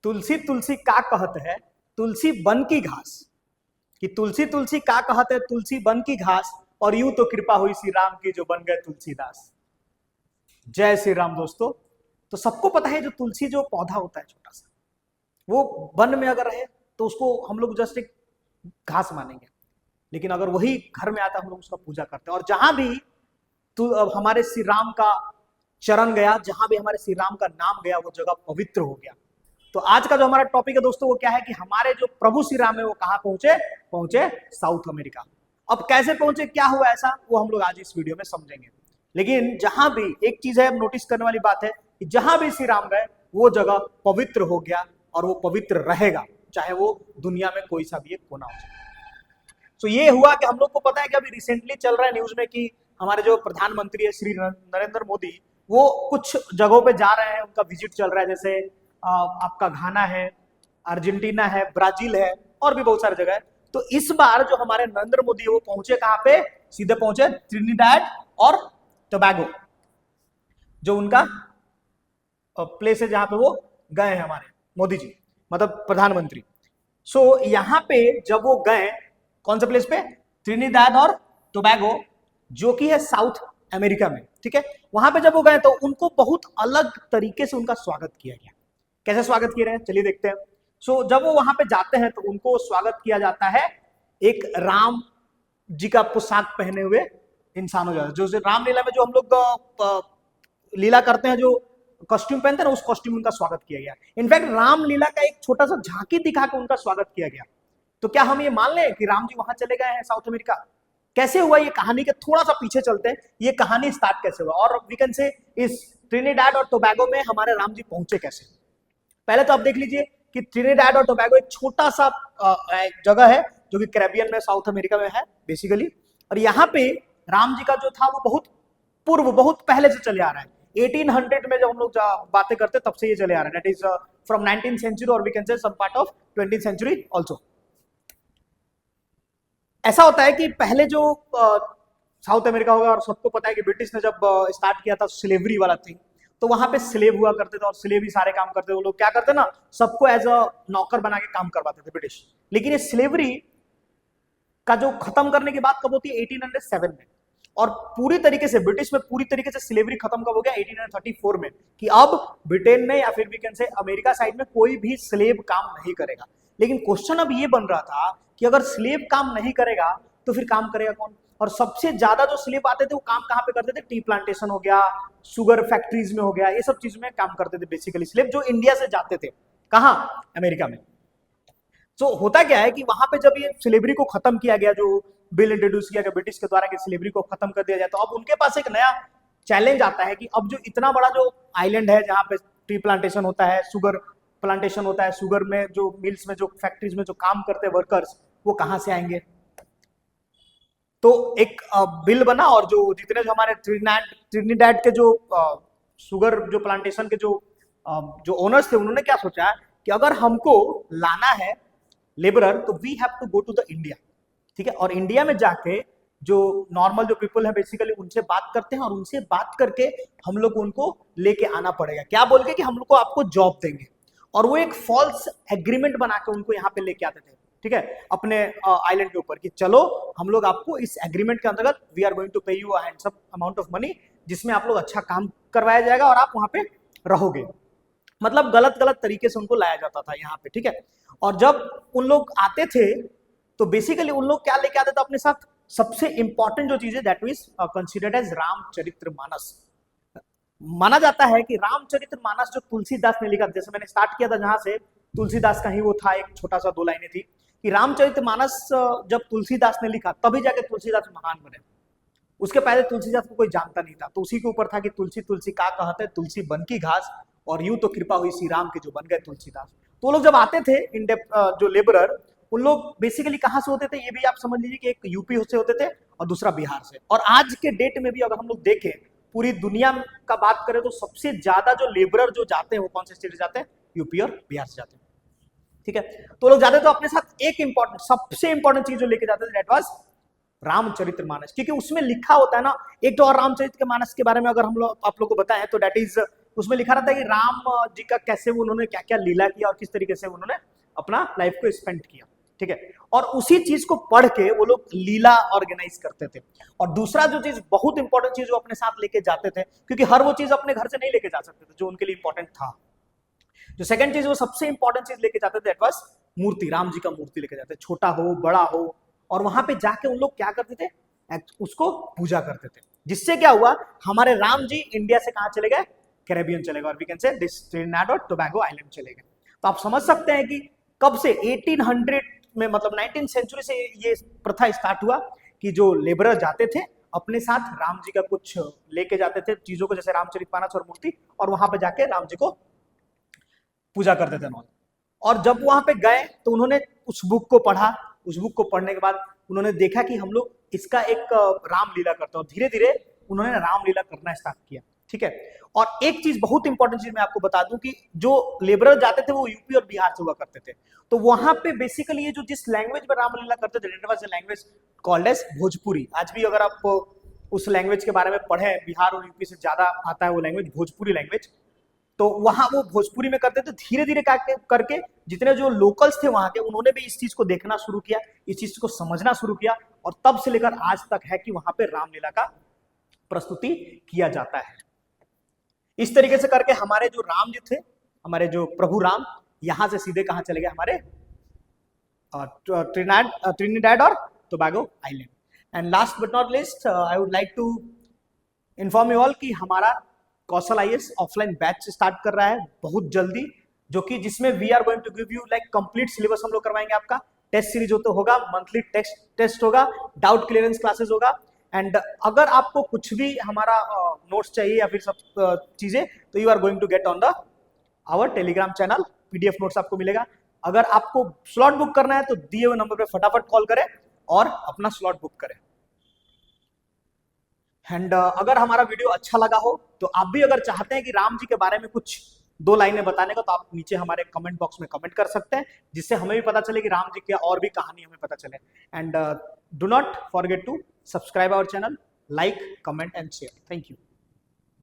तुलसी तुलसी का कहत है तुलसी बन की घास, कि तुलसी तुलसी का कहत है तुलसी बन की घास, और यूं तो कृपा हुई श्री राम की जो बन गए तुलसीदास। जय श्री राम दोस्तों। तो सबको पता है जो तुलसी जो पौधा होता है छोटा सा, वो वन में अगर रहे तो उसको हम लोग जस्ट एक घास मानेंगे, लेकिन अगर वही घर में आता है हम लोग उसका पूजा करते हैं। और जहां भी हमारे श्री राम का चरण गया, जहां भी हमारे श्री राम का नाम गया, वो जगह पवित्र हो गया। तो आज का जो हमारा टॉपिक है दोस्तों वो क्या है कि हमारे जो प्रभु श्री राम है वो कहां पहुंचे, पहुंचे साउथ अमेरिका। अब कैसे पहुंचे, क्या हुआ ऐसा, वो हम लोग आज इस वीडियो में समझेंगे। लेकिन जहां भी एक चीज है नोटिस करने वाली बात है कि जहां भी श्री राम गए वो जगह पवित्र हो गया, और वो पवित्र रहेगा, चाहे वो दुनिया में कोई सा भी एक कोना हो। तो ये हुआ कि हम लोग को पता है कि अभी रिसेंटली चल रहा है न्यूज में कि हमारे जो प्रधानमंत्री है श्री नरेंद्र मोदी, वो कुछ जगहों पे जा रहे हैं, उनका विजिट चल रहा है। जैसे आपका घाना है, अर्जेंटीना है, ब्राजील है, और भी बहुत सारी जगह है। तो इस बार जो हमारे नरेंद्र मोदी है वो पहुंचे कहां पे, सीधे पहुंचे त्रिनिदाद और टोबैगो, जो उनका प्लेस है जहां पे वो गए हैं हमारे मोदी जी, मतलब प्रधानमंत्री। सो यहां पे जब वो गए, कौन सा प्लेस पे, त्रिनिदाद और टोबैगो, जो कि है साउथ अमेरिका में, ठीक है। वहां पे जब वो गए तो उनको बहुत अलग तरीके से उनका स्वागत किया गया। कैसे स्वागत किए रहे, चलिए देखते हैं। सो जब वो वहां पे जाते हैं तो उनको स्वागत किया जाता है एक राम जी का पोशाक पहने हुए इंसान हो जाता है। जो रामलीला में जो हम लोग लीला करते हैं, जो कॉस्ट्यूम पहनते हैं ना, उस कॉस्ट्यूम में उनका स्वागत किया गया। इनफैक्ट रामलीला का एक छोटा सा झांकी दिखा के उनका स्वागत किया गया। तो क्या हम ये मान लें कि राम जी वहां चले गए हैं साउथ अमेरिका? कैसे हुआ ये कहानी के थोड़ा सा पीछे चलते हैं, ये कहानी स्टार्ट कैसे हुआ, और वी कैन से इस ट्रिनिडाड और टोबैगो में हमारे राम जी पहुंचे कैसे। पहले तो आप देख लीजिए कि ट्रिनिडाड और टोबैगो एक छोटा सा जगह है जो कि कैरेबियन में, साउथ अमेरिका में है बेसिकली। और यहाँ पे राम जी का जो था वो बहुत पूर्व, बहुत पहले से चले आ रहा है। 1800 में जब हम लोग बातें करते तब से ये चले आ रहा है, that is from 19th century, और we can say some part of 20th century also. ऐसा होता है कि पहले जो साउथ अमेरिका होगा, और सबको पता है कि ब्रिटिश ने जब स्टार्ट किया था स्लेवरी वाला थिंग, तो वहां पे स्लेव हुआ करते थे, और स्लेव ही सारे काम करते थे। वो लोग क्या करते ना, सबको एज अ नौकर बना के काम करवाते थे ब्रिटिश। लेकिन ये स्लेवरी का जो खत्म करने की बात कब होती है, 1807 में। और पूरी तरीके से ब्रिटिश में पूरी तरीके से स्लेवरी खत्म कब हो गया, 1834 में, कि अब ब्रिटेन में या फिर we can say America side में कोई भी स्लेव काम नहीं करेगा। लेकिन क्वेश्चन अब ये बन रहा था कि अगर स्लेव काम नहीं करेगा तो फिर काम करेगा कौन। और सबसे ज्यादा जो स्लेव आते थे वो काम कहां पे करते थे, टी प्लांटेशन हो गया, शुगर फैक्ट्रीज में हो गया, ये सब चीज में काम करते थे बेसिकली स्लेव, जो इंडिया से जाते थे कहां, अमेरिका में। तो होता क्या है कि वहां पे जब ये स्लेवरी को खत्म किया गया, जो बिल इंट्रोड्यूस किया गया ब्रिटिश के द्वारा कि स्लेवरी को खत्म कर दिया जाए, तो अब उनके पास एक नया चैलेंज आता है कि अब जो इतना बड़ा जो आइलैंड है जहां पे टी प्लांटेशन होता है, शुगर प्लांटेशन होता है, शुगर में जो मिल्स में जो फैक्ट्रीज में जो काम करते हैं वर्कर्स, वो कहां से आएंगे। तो एक बिल बना, और जो जितने जो हमारे ट्रिनिडाड के जो शुगर जो प्लांटेशन के जो ओनर्स थे, उन्होंने क्या सोचा कि अगर हमको लाना है लेबरर तो we have to go to the India, ठीक है। और इंडिया में जाके जो नॉर्मल जो पीपल है बेसिकली उनसे बात करते हैं, और उनसे बात करके हम लोग को उनको लेके आना पड़ेगा, क्या बोल के कि हम लोग को आपको जॉब देंगे। और वो एक फॉल्स एग्रीमेंट बना के उनको यहाँ पे लेके आते थे, ठीक है, अपने आइलैंड के ऊपर, कि चलो हम लोग आपको इस एग्रीमेंट के अंतर्गत वी आर गोइंग टू पे you handsome amount of money, जिसमें आप लोग अच्छा काम करवाया जाएगा और आप वहां पे रहोगे। मतलब गलत गलत तरीके से उनको लाया जाता था यहाँ पे, ठीक है। और जब उन लोग आते थे तो बेसिकली उन लोग क्या लेके आते थे अपने साथ, सबसे इंपॉर्टेंट जो चीज है that is considered as Ramcharitmanas. माना जाता है कि रामचरितमानस जो तुलसीदास ने लिखा, जैसे मैंने स्टार्ट किया था जहां से, तुलसीदास का ही वो था, एक छोटा सा 2 लाइनें थी कि रामचरितमानस जब तुलसीदास ने लिखा तभी जाके तुलसीदास महान बने। उसके पहले तुलसीदास को कोई जानता नहीं था। तो उसी के ऊपर था कि तुलसी तुलसी का कहते तुलसी बन की घास, और यूं तो कृपा हुई श्री राम के जो बन गए तुलसीदास। तो वो लोग जब आते थे जो लेबरर, उन लोग बेसिकली कहां से होते थे, ये भी आप समझ लीजिए कि एक यूपी से होते थे और दूसरा बिहार से। और आज के डेट में भी अगर हम लोग देखें पूरी दुनिया का बात करें तो सबसे ज्यादा जो लेबरर जो जाते हैं वो कौन से स्टेट से जाते हैं, यूपी और बिहार से जाते हैं, ठीक है। तो लोग जाते तो अपने साथ एक इंपॉर्टेंट, सबसे इंपॉर्टेंट चीज जो लेके जाते थे दैट वाज रामचरितमानस, क्योंकि उसमें लिखा होता है ना। एक तो और रामचरित के मानस के बारे में अगर हम लोग आप लोग को बताएं तो दैट इज उसमें लिखा रहता है कि राम जी का कैसे उन्होंने क्या क्या लीला किया और किस तरीके से उन्होंने अपना लाइफ को स्पेंड किया, ठीक है। और उसी चीज को पढ़ के वो लोग लीला ऑर्गेनाइज करते थे। और दूसरा जो चीज बहुत इंपॉर्टेंट चीज वो अपने साथ लेके जाते थे, क्योंकि हर वो चीज अपने घर से नहीं लेके जा सकते थे जो उनके लिए इंपॉर्टेंट था। जो सेकंड चीज वो सबसे इंपॉर्टेंट चीज लेके जाते थे दैट वाज मूर्ति, राम जी का मूर्ति लेके जाते, छोटा हो बड़ा हो, और वहां पे जाके उन लोग क्या करते थे, उसको पूजा करते थे। जिससे क्या हुआ, हमारे राम जी इंडिया से कहां चले गए, कैरेबियन चले गए, और वी कैन से ट्रिनिडाद और टोबैगो आइलैंड चले गए। तो आप समझ सकते हैं कि कब से 1800 में, मतलब 19th सेंचुरी से ये प्रथा स्टार्ट हुआ कि जो लेबरर जाते थे अपने साथ राम जी का कुछ लेके जाते थे चीजों को, जैसे रामचरितमानस और मूर्ति, और वहां पे जाके राम जी को पूजा करते थे। और जब वहां पे गए तो उन्होंने उस बुक को पढ़ा, उस बुक को पढ़ने के बाद उन्होंने देखा कि हम लोग इसका एक रामलीला करते हैं, और धीरे धीरे उन्होंने रामलीला करना स्टार्ट किया, ठीक है। और एक चीज बहुत इंपॉर्टेंट चीज मैं आपको बता दूं कि जो लेबरर जाते थे वो यूपी और बिहार से हुआ करते थे। तो वहां पे बेसिकली ये जो जिस लैंग्वेज में रामलीला करते थे, that was the language called as Bhojpuri. आज भी अगर आप उस लैंग्वेज के बारे में पढ़े, बिहार और यूपी से ज्यादा आता है वो लैंग्वेज, भोजपुरी लैंग्वेज। तो वहां वो भोजपुरी में करते थे। धीरे धीरे करके जितने जो लोकल्स थे वहां के, उन्होंने भी इस चीज को देखना शुरू किया, इस चीज को समझना शुरू किया, और तब से लेकर आज तक है कि वहां पे रामलीला का प्रस्तुति किया जाता है। इस तरीके से करके हमारे जो राम जी थे, हमारे जो प्रभु राम, यहां से सीधे कहां चले गए, हमारे ट्रिनिडाद और Tobago island. And last but not least, I would like to inform you all कि हमारा Kaushal IAS offline batch start कर रहा है बहुत जल्दी, जो कि जिसमें we are going to give you like complete syllabus हम लोग करवाएंगे। आपका टेस्ट सीरीज हो तो होगा, मंथली टेस्ट होगा, डाउट क्लियरेंस क्लासेस होगा। एंड अगर आपको कुछ भी हमारा नोट्स चाहिए या फिर सब चीजें, तो you are going to get on the our Telegram channel, PDF notes आपको मिलेगा। अगर आपको स्लॉट बुक करना है तो दिए हुए नंबर पे फटाफट कॉल करें और अपना स्लॉट बुक करें। एंड अगर हमारा वीडियो अच्छा लगा हो तो आप भी अगर चाहते हैं कि राम जी के बारे में कुछ 2 लाइनें बताने का, तो आप नीचे हमारे कमेंट बॉक्स में कमेंट कर सकते हैं, जिससे हमें भी पता चले कि राम जी की और भी कहानी हमें पता चले। And do not forget to subscribe our channel, like, comment and share. Thank you.